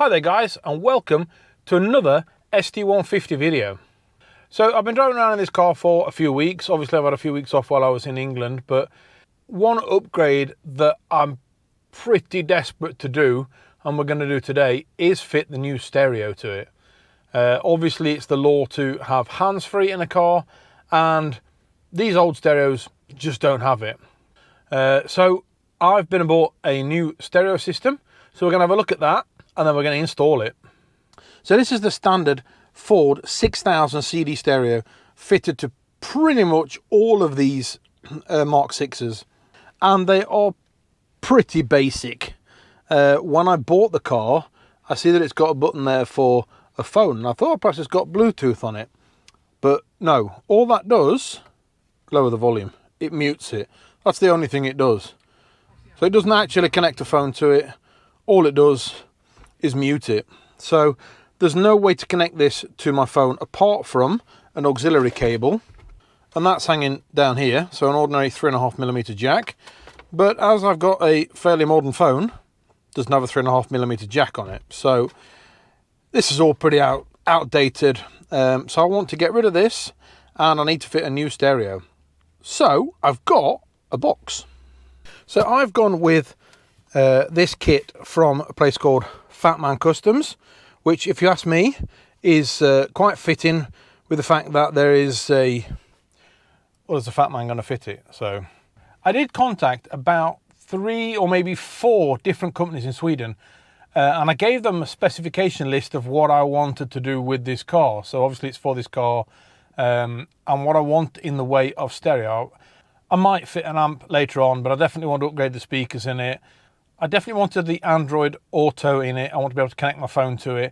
Hi there guys, and welcome to another ST150 video. So I've been driving around in this car for a few weeks. Obviously I've had a few weeks off while I was in England, but one upgrade that I'm pretty desperate to do, and we're going to do today, is fit the new stereo to it. Obviously it's the law to have hands-free in a car, and these old stereos just don't have it. So I've been and bought a new stereo system, so we're going to have a look at that, and then we're going to install it. So this is the standard Ford 6000 CD stereo, fitted to pretty much all of these Mark 6s, and they are pretty basic. When I bought the car, I see that it's got a button there for a phone, and I thought perhaps it's got Bluetooth on it, but no, all that does, lower the volume, it mutes it. That's the only thing it does. So it doesn't actually connect a phone to it. All it does is mute it. So there's no way to connect this to my phone apart from an auxiliary cable, and that's hanging down here, so an ordinary 3.5mm jack. But as I've got a fairly modern phone, it doesn't have a 3.5mm jack on it, so this is all pretty outdated. So I want to get rid of this, and I need to fit a new stereo. So I've got a box. So I've gone with this kit from a place called Fatman Customs, which, if you ask me, is quite fitting with the fact that there is a, well, is the Fatman going to fit it? So I did contact about 3 or maybe 4 different companies in Sweden, and I gave them a specification list of what I wanted to do with this car. So obviously it's for this car, and what I want in the way of stereo. I might fit an amp later on, but I definitely want to upgrade the speakers in it. I definitely wanted the Android Auto in it. I want to be able to connect my phone to it.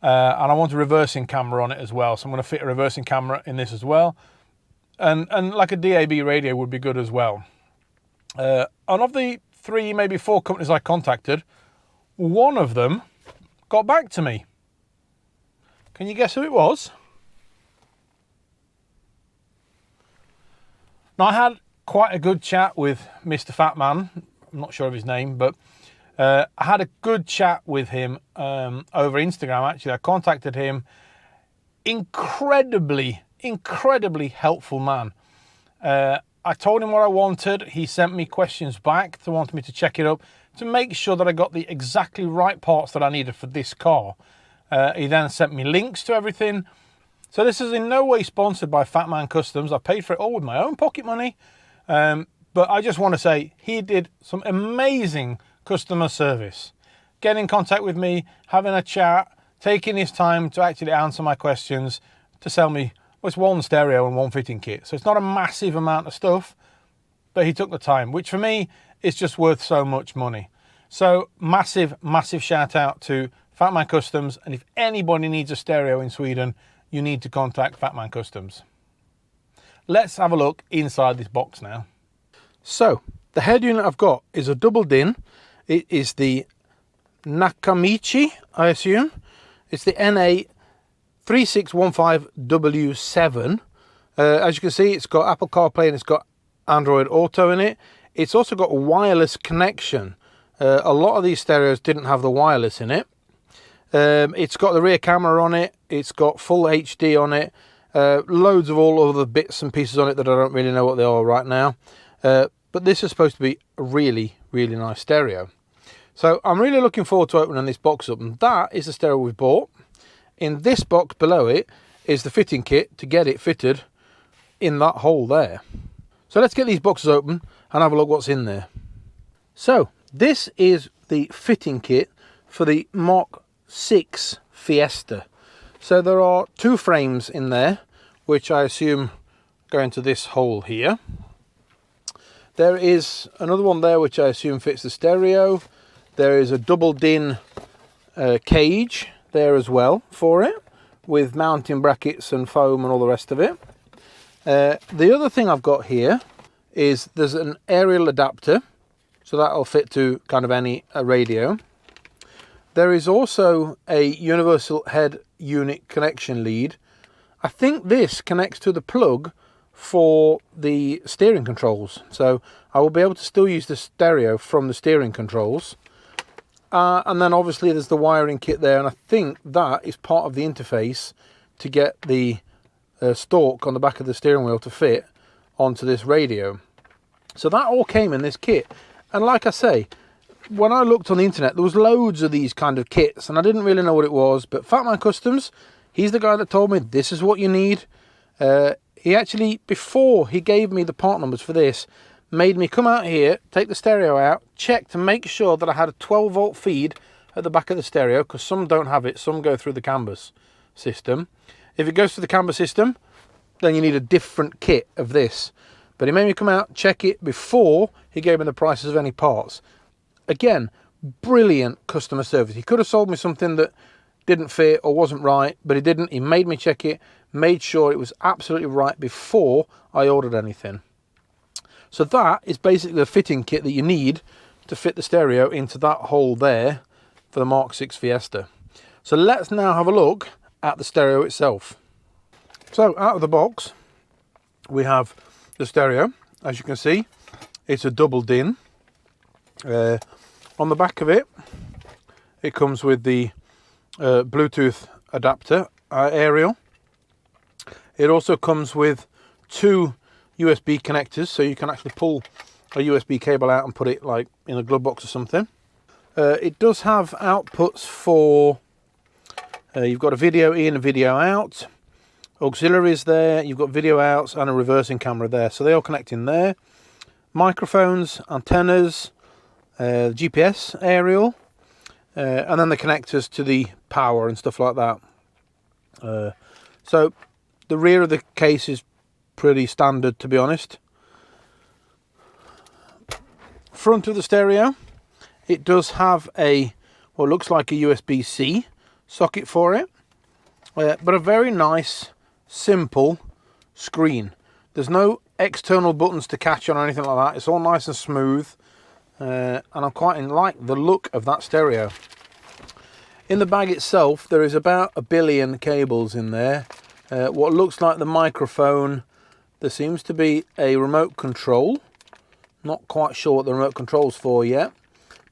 And I want a reversing camera on it as well. So I'm going to fit a reversing camera in this as well. And like a DAB radio would be good as well. And of the 3, maybe 4 companies I contacted, one of them got back to me. Can you guess who it was? Now, I had quite a good chat with Mr. Fatman. I'm not sure of his name, but I had a good chat with him over Instagram, actually. I contacted him. Incredibly helpful man. I told him what I wanted. He sent me questions back to want me to check it up to make sure that I got the exactly right parts that I needed for this car. He then sent me links to everything. So this is in no way sponsored by Fatman Customs. I paid for it all with my own pocket money. But I just want to say he did some amazing customer service. Getting in contact with me, having a chat, taking his time to actually answer my questions, to sell me, well, it's one stereo and one fitting kit. So it's not a massive amount of stuff, but he took the time, which for me is just worth so much money. So massive shout out to Fatman Customs. And if anybody needs a stereo in Sweden, you need to contact Fatman Customs. Let's have a look inside this box now. So the head unit I've got is a double DIN. It is the Nakamichi, I assume. It's the NA3615-W7. As you can see, it's got Apple CarPlay and it's got Android Auto in it. It's also got a wireless connection. A lot of these stereos didn't have the wireless in it. It's got the rear camera on it. It's got full HD on it. Loads of all other bits and pieces on it that I don't really know what they are right now. But this is supposed to be a really nice stereo. So I'm really looking forward to opening this box up, and that is the stereo we've bought. In this box below it is the fitting kit to get it fitted in that hole there. So let's get these boxes open and have a look what's in there. So this is the fitting kit for the Mark 6 Fiesta. So there are 2 frames in there, which I assume go into this hole here. There is another one there which I assume fits the stereo. There is a double DIN cage there as well for it, with mounting brackets and foam and all the rest of it. The other thing I've got here is there's an aerial adapter, so that'll fit to kind of any radio. There is also a universal head unit connection lead. I think this connects to the plug for the steering controls, so I will be able to still use the stereo from the steering controls. And then obviously there's the wiring kit there, and I think that is part of the interface to get the stalk on the back of the steering wheel to fit onto this radio. So that all came in this kit. And like I say, when I looked on the internet, there was loads of these kind of kits, and I didn't really know what it was. But Fatman Customs, he's the guy that told me this is what you need. He actually, before he gave me the part numbers for this, made me come out here, take the stereo out, check to make sure that I had a 12-volt feed at the back of the stereo, because some don't have it, some go through the CAN bus system. If it goes through the CAN bus system, then you need a different kit of this. But he made me come out, check it before he gave me the prices of any parts. Again, brilliant customer service. He could have sold me something that didn't fit or wasn't right, but he didn't. He made me check it, made sure it was absolutely right before I ordered anything. So that is basically the fitting kit that you need to fit the stereo into that hole there for the Mark 6 Fiesta. So let's now have a look at the stereo itself. So out of the box, we have the stereo. As you can see, it's a double DIN. On the back of it, it comes with the Bluetooth adapter aerial. It also comes with 2 USB connectors, so you can actually pull a USB cable out and put it like in a glove box or something. It does have outputs for, you've got a video in, a video out, auxiliaries there, you've got video outs and a reversing camera there, so they all connect in there. Microphones, antennas, GPS aerial, and then the connectors to the power and stuff like that. So the rear of the case is pretty standard, to be honest. Front of the stereo, it does have a what looks like a USB-C socket for it, but a very nice simple screen. There's no external buttons to catch on or anything like that. It's all nice and smooth, and I quite like the look of that stereo. In the bag itself, there is about 1 billion cables in there. What looks like the microphone, there seems to be a remote control. Not quite sure what the remote control's for yet.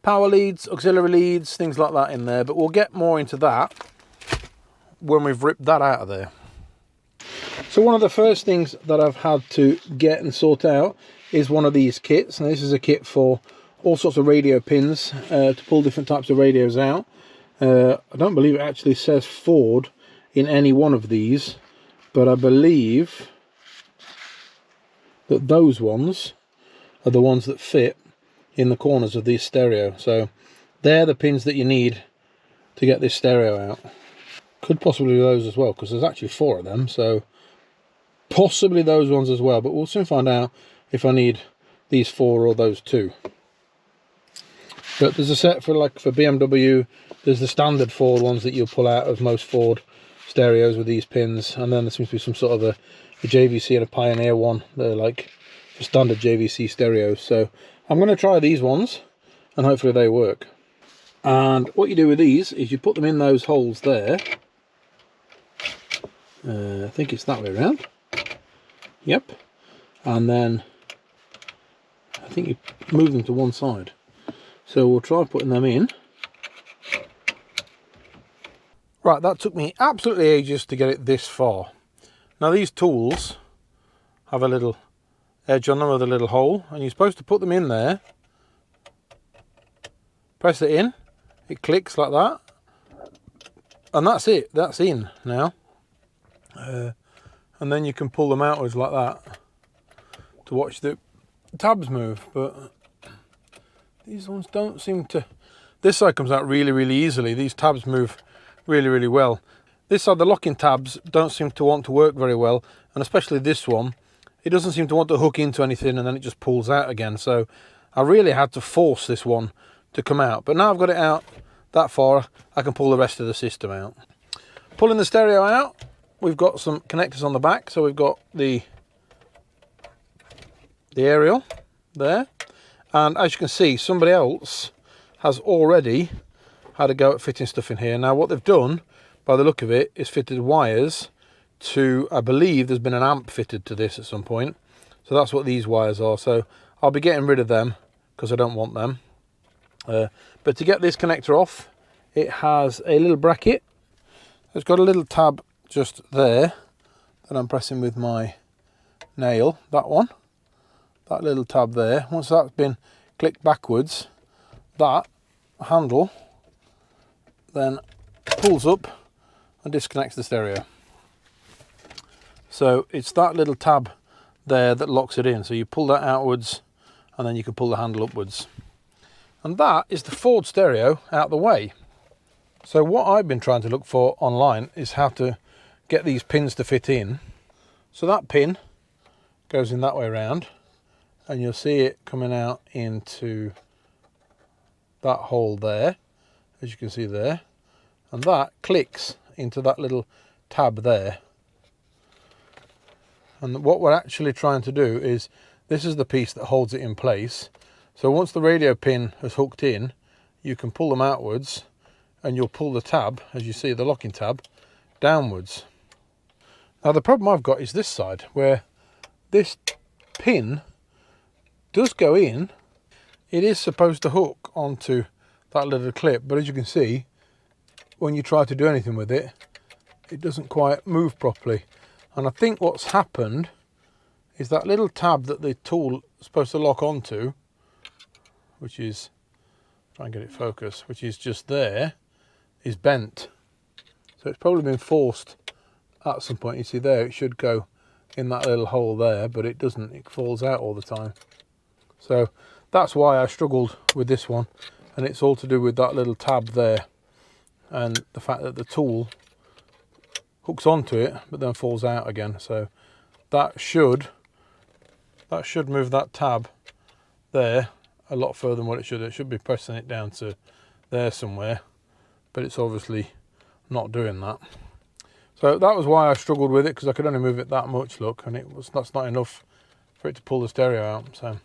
Power leads, auxiliary leads, things like that in there, but we'll get more into that when we've ripped that out of there. So one of the first things that I've had to get and sort out is one of these kits. And this is a kit for all sorts of radio pins to pull different types of radios out. I don't believe it actually says Ford in any one of these, but I believe that those ones are the ones that fit in the corners of this stereo. So they're the pins that you need to get this stereo out. Could possibly be those as well, because there's actually 4 of them, so possibly those ones as well, but we'll soon find out if I need these 4 or those 2. But there's a set for BMW. There's the standard Ford ones that you'll pull out of most Ford stereos with these pins, and then there seems to be some sort of a JVC and a Pioneer one. They're like for standard JVC stereos. So I'm going to try these ones and hopefully they work. And what you do with these is you put them in those holes there. I think it's that way around. Yep. And then I think you move them to one side. So we'll try putting them in. Right, that took me absolutely ages to get it this far. Now these tools have a little edge on them with a little hole, and you're supposed to put them in there, press it in, it clicks like that, and that's it, that's in now. And then you can pull them outwards like that to watch the tabs move, but these ones don't seem to. This side comes out really, really easily. These tabs move really, really well. This side, the locking tabs don't seem to want to work very well, and especially this one, it doesn't seem to want to hook into anything, and then it just pulls out again. So I really had to force this one to come out, but now I've got it out that far, I can pull the rest of the system out. Pulling the stereo out, we've got some connectors on the back. So we've got the aerial there, and as you can see, somebody else has already had a go at fitting stuff in here. Now what they've done, by the look of it, is fitted wires to, I believe there's been an amp fitted to this at some point. So that's what these wires are. So I'll be getting rid of them because I don't want them. But But to get this connector off, it has a little bracket. It's got a little tab just there that I'm pressing with my nail, that one. That little tab there. Once that's been clicked backwards, that handle then pulls up and disconnects the stereo. So it's that little tab there that locks it in. So you pull that outwards and then you can pull the handle upwards. And that is the Ford stereo out the way. So what I've been trying to look for online is how to get these pins to fit in. So that pin goes in that way around, and you'll see it coming out into that hole there, as you can see there, and that clicks into that little tab there. And what we're actually trying to do is, this is the piece that holds it in place. So once the radio pin is hooked in, you can pull them outwards and you'll pull the tab, as you see the locking tab, downwards. Now the problem I've got is this side, where this pin does go in. It is supposed to hook onto that little clip, but as you can see, when you try to do anything with it, it doesn't quite move properly. And I think what's happened is that little tab that the tool is supposed to lock onto, which is, try and get it focused, which is just there, is bent. So it's probably been forced at some point. You see there, it should go in that little hole there, but it doesn't. It falls out all the time. So that's why I struggled with this one, and it's all to do with that little tab there and the fact that the tool hooks onto it but then falls out again. So that should move that tab there a lot further than what it should. It should be pressing it down to there somewhere, but it's obviously not doing that. So that was why I struggled with it, because I could only move it that much, look, and that's not enough for it to pull the stereo out. So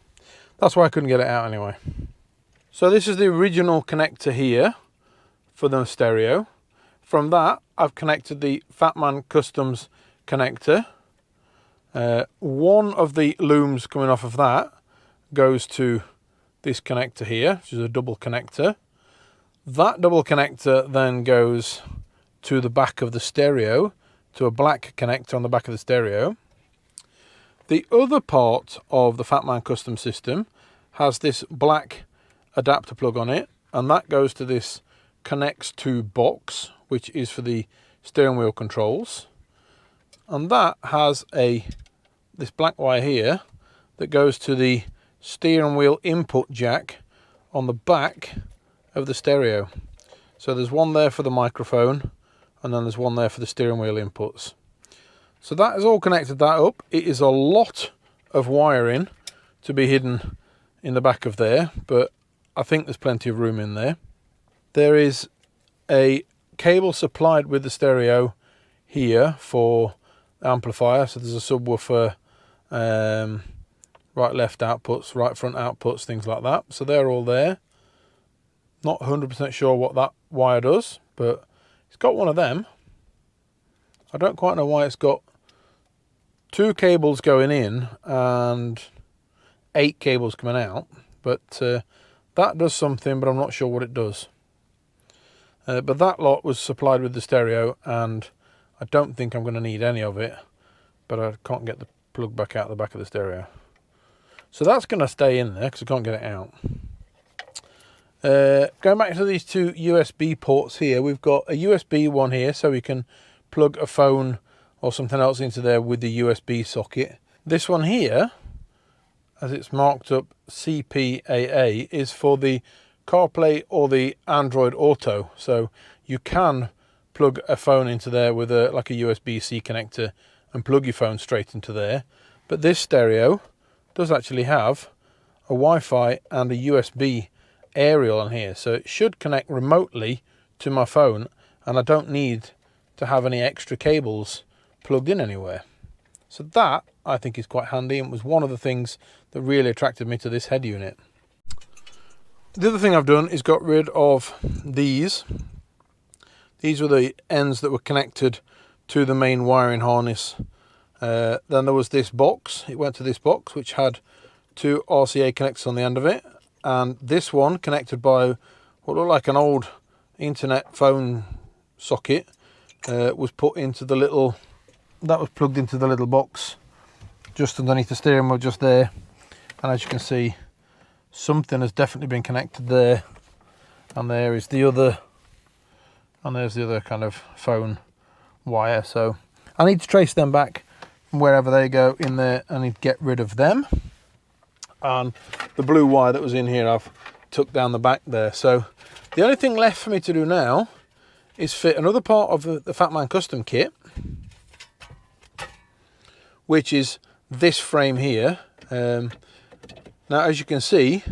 that's why I couldn't get it out anyway. So this is the original connector here for the stereo. From that, I've connected the Fatman Customs connector. One of the looms coming off of that goes to this connector here, which is a double connector. That double connector then goes to the back of the stereo, to a black connector on the back of the stereo. The other part of the Fatman Custom system has this black adapter plug on it, and that goes to this connects to box, which is for the steering wheel controls. And that has this black wire here that goes to the steering wheel input jack on the back of the stereo. So there's one there for the microphone, and then there's one there for the steering wheel inputs. So that has all connected that up. It is a lot of wiring to be hidden in the back of there, but I think there's plenty of room in there. There is a cable supplied with the stereo here for amplifier. So there's a subwoofer, right left outputs, right front outputs, things like that. So they're all there. Not 100% sure what that wire does, but it's got one of them. I don't quite know why it's got 2 cables going in and 8 cables coming out, but that does something, but I'm not sure what it does. But that lot was supplied with the stereo, and I don't think I'm going to need any of it, but I can't get the plug back out the back of the stereo. So that's going to stay in there because I can't get it out. Going back to these 2 USB ports here, we've got a USB one here, so we can plug a phone or something else into there with the USB socket. This one here, as it's marked up CPAA, is for the CarPlay or the Android Auto. So you can plug a phone into there with like a USB-C connector and plug your phone straight into there. But this stereo does actually have a Wi-Fi and a USB aerial on here, so it should connect remotely to my phone, and I don't need to have any extra cables plugged in anywhere. So that I think is quite handy, and was one of the things that really attracted me to this head unit. The other thing I've done is got rid of these. These were the ends that were connected to the main wiring harness. Then there was this box. It went to this box, which had 2 RCA connectors on the end of it, and this one connected by what looked like an old internet phone socket was put into the little, that was plugged into the little box just underneath the steering wheel just there. And as you can see, something has definitely been connected there, and there is the other, and there's the other kind of phone wire. So I need to trace them back from wherever they go in there. I need to get rid of them, and the blue wire that was in here I've tucked down the back there. So the only thing left for me to do now is fit another part of the Fatman Custom kit, which is this frame here. Now, as you can see,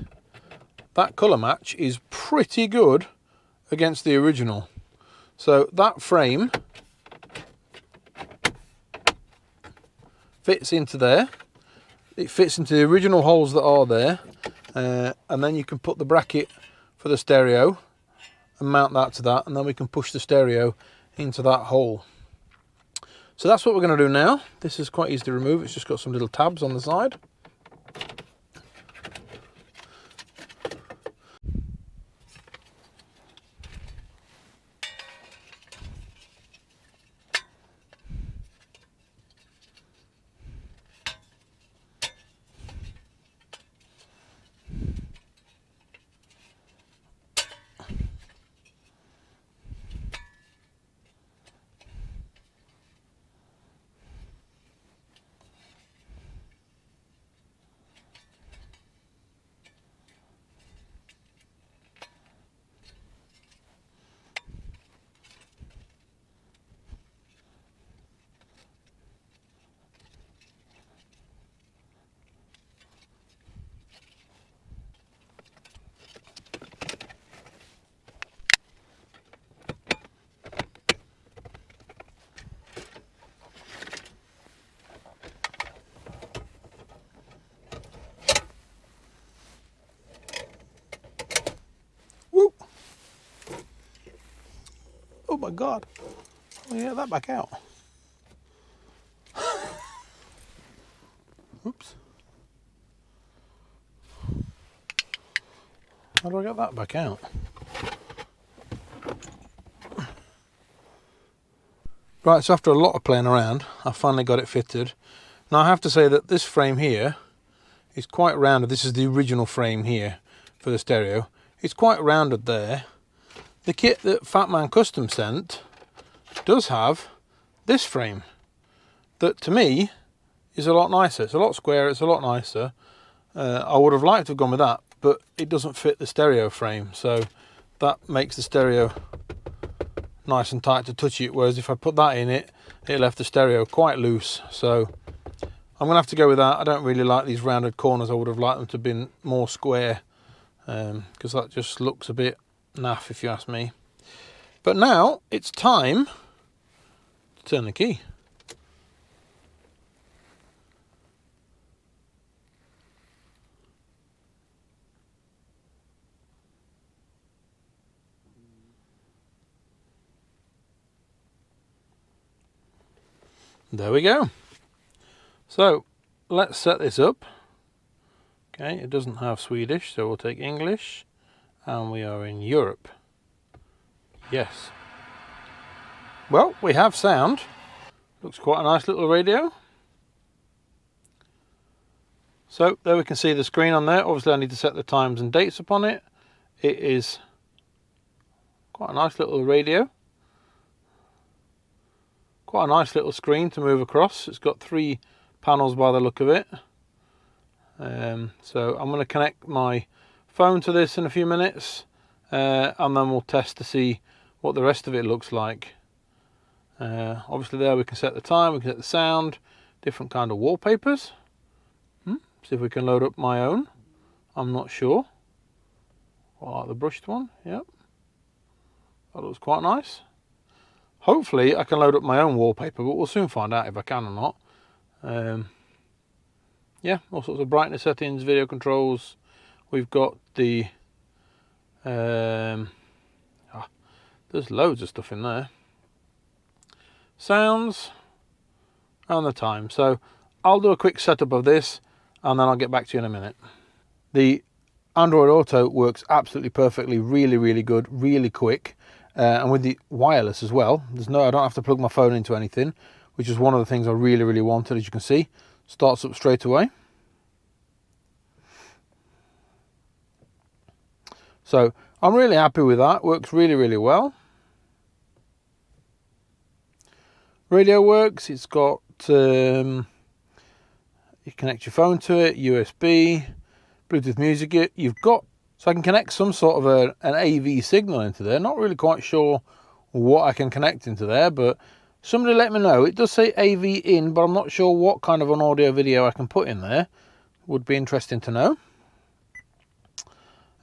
that colour match is pretty good against the original. So that frame fits into there. It fits into the original holes that are there. And then you can put the bracket for the stereo and mount that to that. And then we can push the stereo into that hole. So that's what we're going to do now. This is quite easy to remove. It's just got some little tabs on the side. Oh my God, let me get that back out. Oops. How do I get that back out? Right, so after a lot of playing around, I finally got it fitted. Now I have to say that this frame here is quite rounded. This is the original frame here for the stereo. It's quite rounded there. The kit that Fatman Custom sent does have this frame that to me is a lot nicer. It's a lot squarer, it's a lot nicer. I would have liked to have gone with that, but it doesn't fit the stereo frame, so that makes the stereo nice and tight to touch it, whereas if I put that in it, it left the stereo quite loose. So I'm gonna have to go with that. I don't really like these rounded corners. I would have liked them to have been more square, because that just looks a bit naff if you ask me. But now it's time to turn the key. There we go. So let's set this up. Okay, it doesn't have Swedish, so we'll take English, and we are in Europe. Yes. Well, we have sound. Looks quite a nice little radio. So there we can see the screen on there. Obviously I need to set the times and dates upon it. It is quite a nice little radio. Quite a nice little screen to move across. It's got 3 panels by the look of it. So I'm going to connect my phone to this in a few minutes, and then we'll test to see what the rest of it looks like. Obviously there we can set the time, we can set the sound, different kind of wallpapers. See if we can load up my own. I'm not sure. I like the brushed one. Yep, that looks quite nice. Hopefully I can load up my own wallpaper, but we'll soon find out if I can or not. Yeah, all sorts of brightness settings, video controls. We've got the there's loads of stuff in there. Sounds and the time. So I'll do a quick setup of this and then I'll get back to you in a minute. The Android Auto works absolutely perfectly, really, really good, really quick. And with the wireless as well, I don't have to plug my phone into anything, which is one of the things I really, really wanted. As you can see, starts up straight away. So I'm really happy with that. Works really, really well. Radio works. It's got you connect your phone to it, USB, Bluetooth music. You've got, so I can connect some sort of an AV signal into there. Not really quite sure what I can connect into there, but somebody let me know. It does say AV in, but I'm not sure what kind of an audio video I can put in there. Would be interesting to know.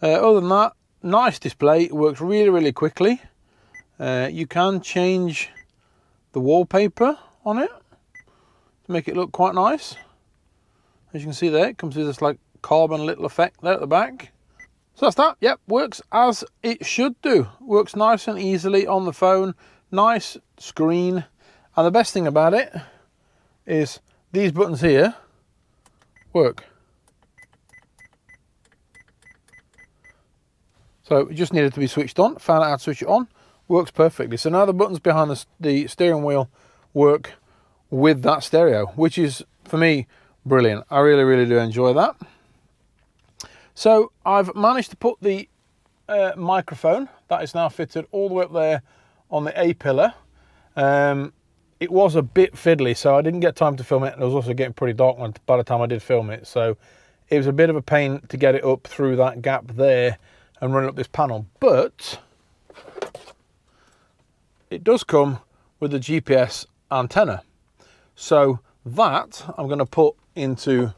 Other than that, nice display. It works really, really quickly. You can change the wallpaper on it to make it look quite nice. As you can see there, it comes with this like carbon little effect there at the back. So that's that. Yep, works as it should do. Works nice and easily on the phone. Nice screen. And the best thing about it is these buttons here work. So it just needed to be switched on. Found out how to switch it on. Works perfectly. So now the buttons behind the steering wheel work with that stereo, which is, for me, brilliant. I really, really do enjoy that. So I've managed to put the microphone that is now fitted all the way up there on the A pillar. It was a bit fiddly, so I didn't get time to film it, and it was also getting pretty dark by the time I did film it. So it was a bit of a pain to get it up through that gap there and run up this panel. But it does come with a GPS antenna. So that I'm going to put into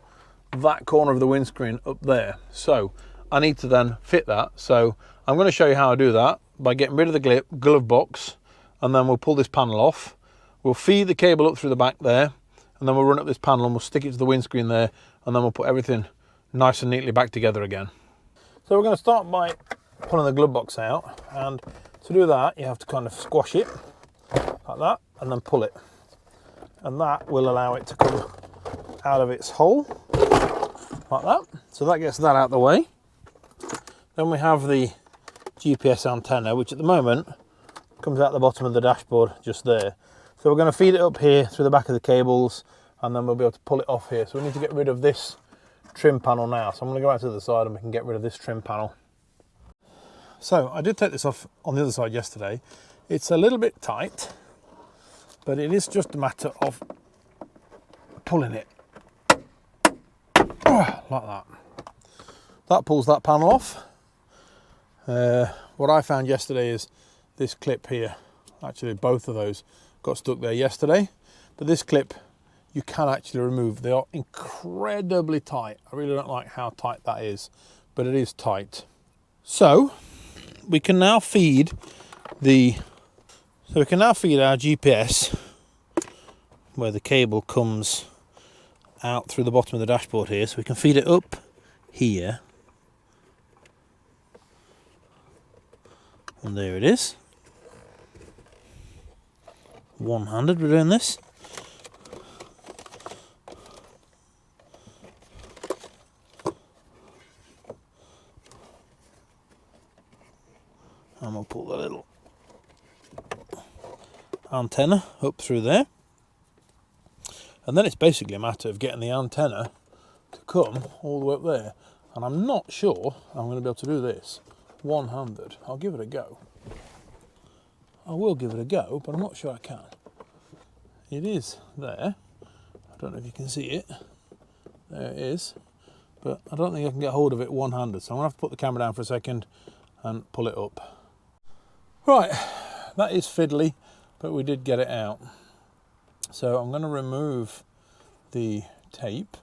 that corner of the windscreen up there. So I need to then fit that. So I'm going to show you how I do that by getting rid of the glove box, and then we'll pull this panel off. We'll feed the cable up through the back there, and then we'll run up this panel and we'll stick it to the windscreen there, and then we'll put everything nice and neatly back together again. So we're going to start by pulling the glove box out, and to do that you have to kind of squash it like that and then pull it, and that will allow it to come out of its hole like that. So that gets that out of the way. Then we have the GPS antenna, which at the moment comes out the bottom of the dashboard just there. So we're going to feed it up here through the back of the cables, and then we'll be able to pull it off here. So we need to get rid of this trim panel now. So I'm going to go out to the side and we can get rid of this trim panel. So I did take this off on the other side yesterday. It's a little bit tight, but it is just a matter of pulling it like that. That pulls that panel off. What I found yesterday is this clip here. Actually, both of those got stuck there yesterday, but this clip you can actually remove. They are incredibly tight. I really don't like how tight that is, but it is tight. So we can now feed our GPS, where the cable comes out through the bottom of the dashboard here. So we can feed it up here, and there it is. One-handed we're doing this. And we'll pull the little antenna up through there. And then it's basically a matter of getting the antenna to come all the way up there. And I'm not sure I'm going to be able to do this one-handed. I'll give it a go. I will give it a go, but I'm not sure I can. It is there. I don't know if you can see it. There it is. But I don't think I can get hold of it one-handed. So I'm going to have to put the camera down for a second and pull it up. Right, that is fiddly, but we did get it out. So I'm going to remove the tape,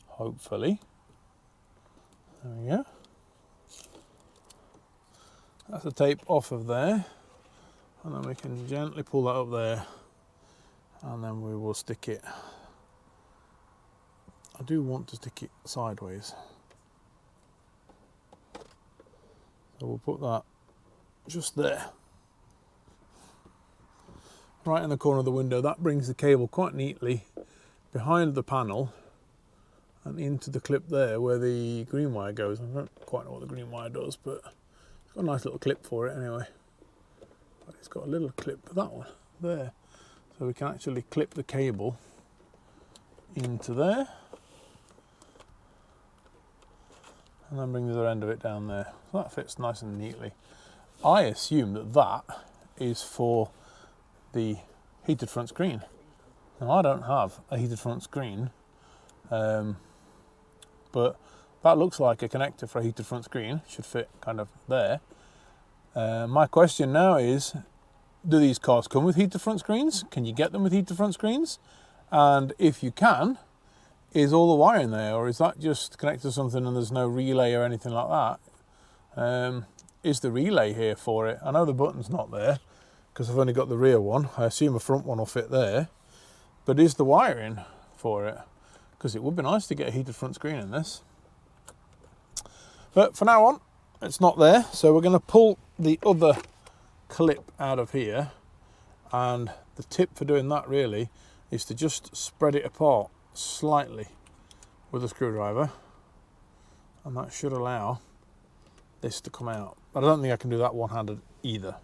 hopefully. There we go. That's the tape off of there. And then we can gently pull that up there, and then we will stick it. I do want to stick it sideways. So we'll put that just there. Right in the corner of the window. That brings the cable quite neatly behind the panel, and into the clip there where the green wire goes. I don't quite know what the green wire does, but it's got a nice little clip for it anyway. But it's got a little clip for that one there, so we can actually clip the cable into there and then bring the other end of it down there. So that fits nice and neatly. I assume that that is for the heated front screen. Now I don't have a heated front screen, but that looks like a connector for a heated front screen. Should fit kind of there. My question now is, do these cars come with heated front screens? Can you get them with heated front screens? And if you can, is all the wiring there, or is that just connected to something and there's no relay or anything like that? Is the relay here for it? I know the button's not there because I've only got the rear one. I assume a front one will fit there. But is the wiring for it? Because it would be nice to get a heated front screen in this. But for now on, it's not there. So we're going to pull the other clip out of here. And the tip for doing that really is to just spread it apart slightly with a screwdriver. And that should allow this to come out. But I don't think I can do that one-handed either.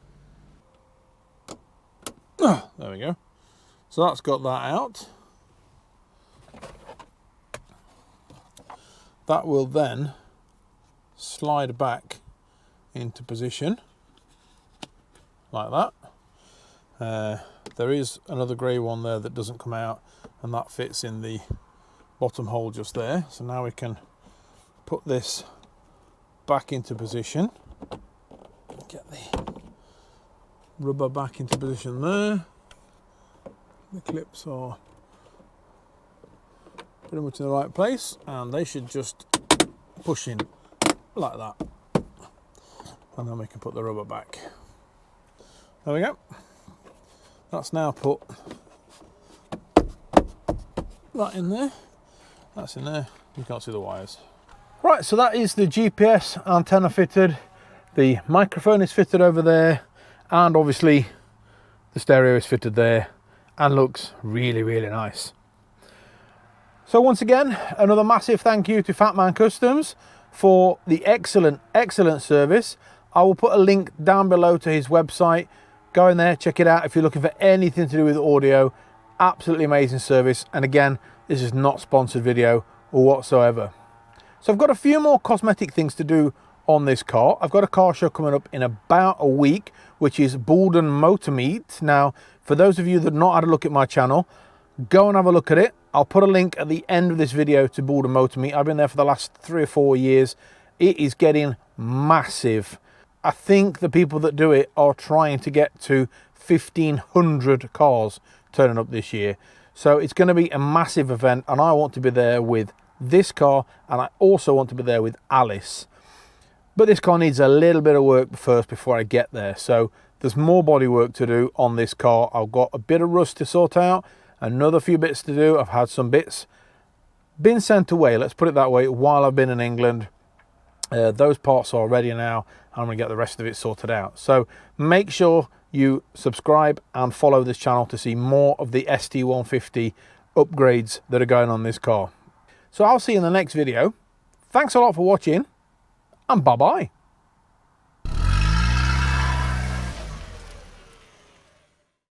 There we go. So that's got that out. That will then slide back into position like that. There is another grey one there that doesn't come out, and that fits in the bottom hole just there. So now we can put this back into position. Get the rubber back into position there. The clips are pretty much in the right place, and they should just push in like that, and then we can put the rubber back. There we go. That's now put that in there. That's in there. You can't see the wires. Right, so that is the GPS antenna fitted. The microphone is fitted over there, and obviously the stereo is fitted there and looks really, really nice. So once again, another massive thank you to Fatman Customs for the excellent service. I will put a link down below to his website. Go in there, check it out if you're looking for anything to do with audio. Absolutely amazing service. And again, this is not sponsored video or whatsoever. So I've got a few more cosmetic things to do on this car. I've got a car show coming up in about a week, which is Boulden Motor Meet. Now, for those of you that have not had a look at my channel, go and have a look at it. I'll put a link at the end of this video to Boulden Motor Meet. I've been there for the last 3 or 4 years. It is getting massive. I think the people that do it are trying to get to 1,500 cars turning up this year. So it's going to be a massive event, and I want to be there with this car, and I also want to be there with Alice. But this car needs a little bit of work first before I get there. So there's more body work to do on this car. I've got a bit of rust to sort out, another few bits to do. I've had some bits been sent away, let's put it that way, while I've been in England. Those parts are ready now. I'm going to get the rest of it sorted out. So make sure you subscribe and follow this channel to see more of the ST150 upgrades that are going on this car. So I'll see you in the next video. Thanks a lot for watching, and bye-bye.